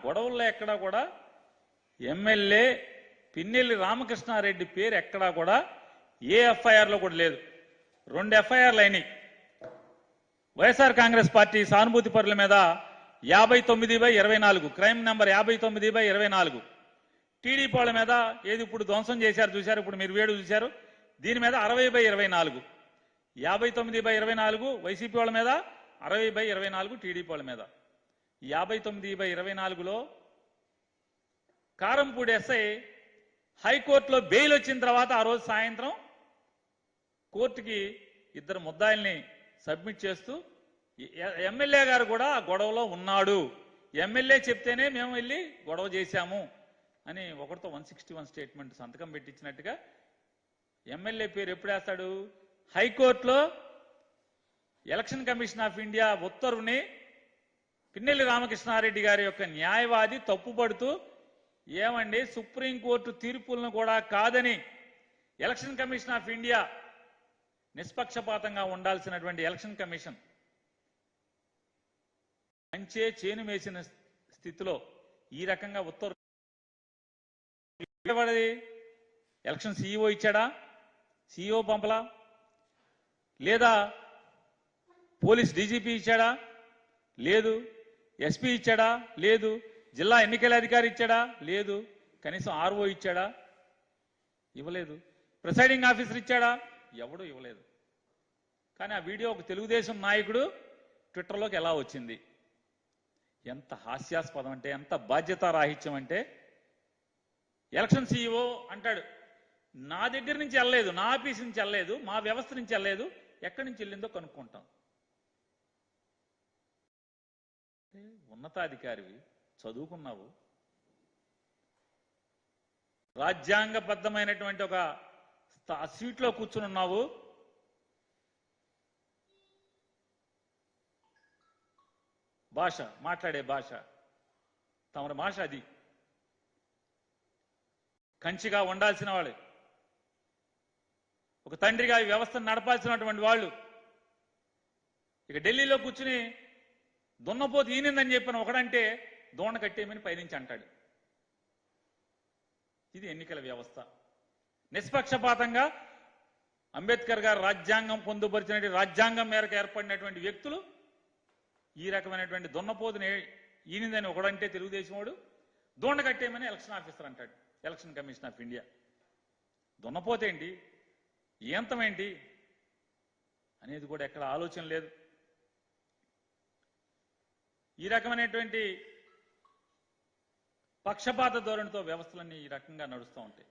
గొడవల్లో ఎక్కడా కూడా ఎమ్మెల్యే పిన్నెల్లి రామకృష్ణారెడ్డి పేరు ఎక్కడా కూడా ఏ ఎఫ్ఐఆర్లో కూడా లేదు. 2 ఎఫ్ఐఆర్లు అయినాయి. వైఎస్ఆర్ కాంగ్రెస్ పార్టీ సానుభూతి పరుల మీద 59/24 క్రైమ్ నెంబర్ 59/24. టీడీపీ వాళ్ళ మీద ఏది ఇప్పుడు ధ్వంసం చేశారు చూశారు, ఇప్పుడు మీరు వేడు చూశారు, దీని మీద 60/24. 59/24 వైసీపీ వాళ్ళ మీద, 60/24 టీడీపీ వాళ్ళ మీద. 59/24లో కారంపూడి ఎస్ఐ హైకోర్టులో బెయిల్ వచ్చిన తర్వాత ఆ రోజు సాయంత్రం కోర్టుకి 2 ముద్దాయిల్ని సబ్మిట్ చేస్తూ ఎమ్మెల్యే గారు కూడా ఆ గొడవలో ఉన్నాడు, ఎమ్మెల్యే చెప్తేనే మేము వెళ్ళి గొడవ చేశాము అని ఒకరితో 161 స్టేట్మెంట్ సంతకం పెట్టించినట్టుగా ఎమ్మెల్యే పేరు ఎప్పుడు వేస్తాడు? హైకోర్టులో ఎలక్షన్ కమిషన్ ఆఫ్ ఇండియా ఉత్తర్వుని పిన్నెల్లి రామకృష్ణారెడ్డి గారి యొక్క న్యాయవాది తప్పుపడుతూ, ఏమండి సుప్రీంకోర్టు తీర్పులను కూడా కాదని ఎలక్షన్ కమిషన్ ఆఫ్ ఇండియా నిష్పక్షపాతంగా ఉండాల్సినటువంటి ఎలక్షన్ కమిషన్ మంచే చేను వేసిన స్థితిలో ఈ రకంగా ఉత్తర్వు ఎలక్షన్ సీఈఓ ఇచ్చాడా? సీఈఓ పంపలా? లేదా పోలీస్ డీజీపీ ఇచ్చాడా? లేదు. ఎస్పీ ఇచ్చాడా? లేదు. జిల్లా ఎన్నికల అధికారి ఇచ్చాడా? లేదు. కనీసం ఆర్ఓ ఇచ్చాడా? ఇవ్వలేదు. ప్రిసైడింగ్ ఆఫీసర్ ఇచ్చాడా? ఎవడు ఇవ్వలేదు. కానీ ఆ వీడియో ఒక తెలుగుదేశం నాయకుడు ట్విట్టర్లోకి ఎలా వచ్చింది? ఎంత హాస్యాస్పదం అంటే, ఎంత బాధ్యతారాహిత్యం అంటే, ఎలక్షన్ సీఈఓ అంటాడు నా దగ్గర నుంచి వెళ్ళలేదు, నా ఆఫీస్ నుంచి వెళ్ళలేదు, మా వ్యవస్థ నుంచి వెళ్ళలేదు, ఎక్కడి నుంచి వెళ్ళిందో కనుక్కుంటాం. ఉన్నతాధికారివి, చదువుకున్నావు, రాజ్యాంగబద్ధమైనటువంటి ఒక సీట్లో కూర్చుని ఉన్నావు, భాష మాట్లాడే భాష తమరి భాష అది. కంచిగా ఉండాల్సిన వాళ్ళు, ఒక తండ్రిగా ఈ వ్యవస్థను నడపాల్సినటువంటి వాళ్ళు ఇక ఢిల్లీలో కూర్చుని దున్నపోతు ఈనిందని చెప్పిన ఒకడంటే దోణ కట్టేయమని పైనుంచి అంటాడు. ఇది ఎన్నికల వ్యవస్థ. నిష్పక్షపాతంగా అంబేద్కర్ గారు రాజ్యాంగం పొందుపరిచినటువంటి రాజ్యాంగం మేరకు ఏర్పడినటువంటి వ్యక్తులు ఈ రకమైనటువంటి దున్నపోతుని ఈనిందని ఒకడంటే తెలుగుదేశం వాడు దోణ కట్టేయమని ఎలక్షన్ ఆఫీసర్ అంటాడు, ఎలక్షన్ కమిషన్ ఆఫ్ ఇండియా. దున్నపోతేంటి, ఏంతమేంటి అనేది కూడా ఎక్కడ ఆలోచన లేదు. ఈ రకమైనటువంటి పక్షపాత ధోరణితో వ్యవస్థలన్నీ ఈ రకంగా నడుస్తూ ఉంటాయి.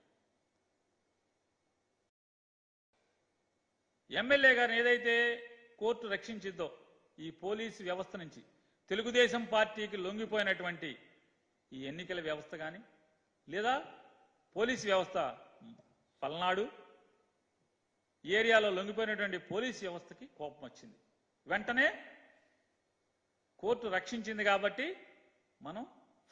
ఎమ్మెల్యే గారిని ఏదైతే కోర్టు రక్షించిందో ఈ పోలీసు వ్యవస్థ నుంచి తెలుగుదేశం పార్టీకి లొంగిపోయినటువంటి ఈ ఎన్నికల వ్యవస్థ కానీ లేదా పోలీసు వ్యవస్థ, పల్నాడు ఏరియాలో లొంగిపోయినటువంటి పోలీసు వ్యవస్థకి కోపం వచ్చింది. వెంటనే కోర్టు రక్షించింది కాబట్టి మనం